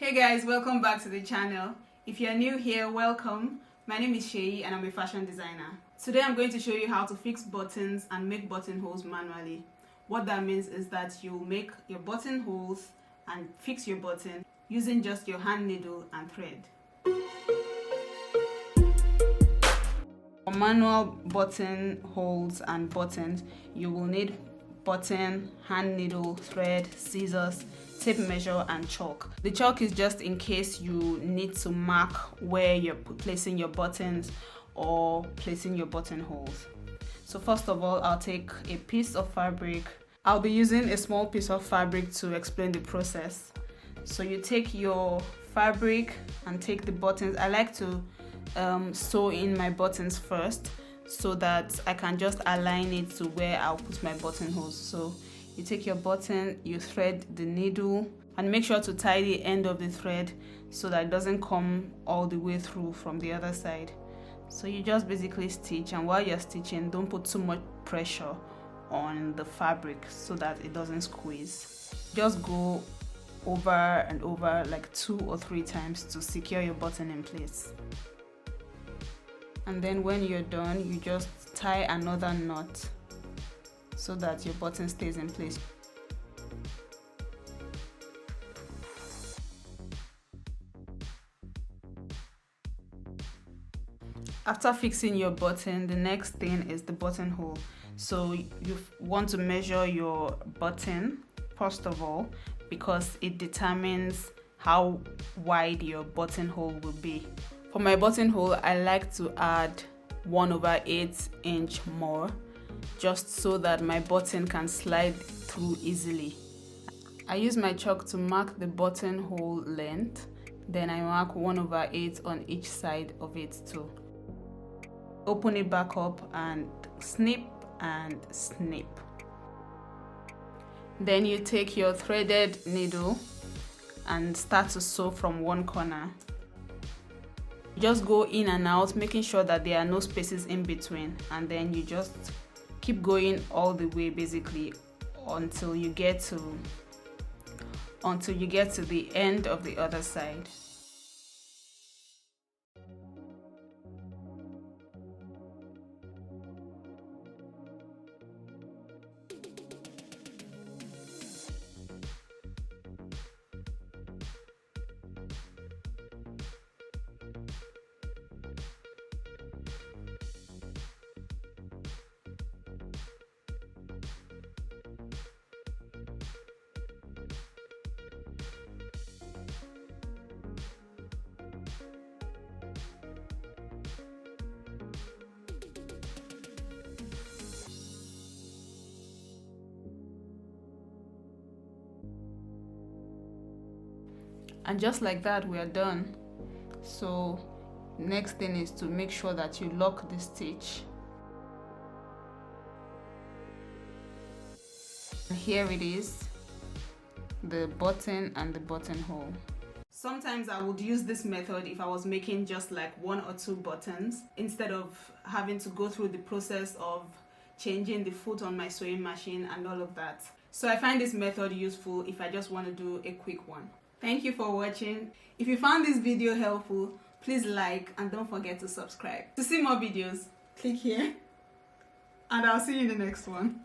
Hey guys, welcome back to the channel. If you're new here, welcome. My name is Sheyi and I'm a fashion designer. Today I'm going to show you how to fix buttons and make buttonholes manually. What that means is that you make your buttonholes and fix your button using just your hand needle and thread. For manual buttonholes and buttons, you will need button, hand needle, thread, scissors, tape measure and chalk. The chalk is just in case you need to mark where you're placing your buttons or placing your buttonholes. So first of all, I'll take a piece of fabric. I'll be using a small piece of fabric to explain the process. So you take your fabric and take the buttons. I like to sew in my buttons first so that I can just align it to where I'll put my buttonholes. So you take your button, you thread the needle, and make sure to tie the end of the thread so that it doesn't come all the way through from the other side. So you just basically stitch, and while you're stitching, don't put too much pressure on the fabric so that it doesn't squeeze. Just go over and over like 2 or 3 times to secure your button in place. And then when you're done, you just tie another knot so that your button stays in place. After fixing your button, the next thing is the buttonhole. So you want to measure your button first of all, because it determines how wide your buttonhole will be. For my buttonhole, I like to add 1/8 inch more, just so that my button can slide through easily. I use my chalk to mark the buttonhole length, then I mark 1/8 on each side of it too. Open it back up and snip and snip. Then you take your threaded needle and start to sew from one corner. Just go in and out, making sure that there are no spaces in between, and then you just keep going all the way basically until you get to the end of the other side. And just like that, we are done. So next thing is to make sure that you lock the stitch. And here it is, the button and the buttonhole. Sometimes I would use this method if I was making just like 1 or 2 buttons, instead of having to go through the process of changing the foot on my sewing machine and all of that. So I find this method useful if I just want to do a quick one. Thank you for watching. If you found this video helpful, please like and don't forget to subscribe. To see more videos, click here, and I'll see you in the next one.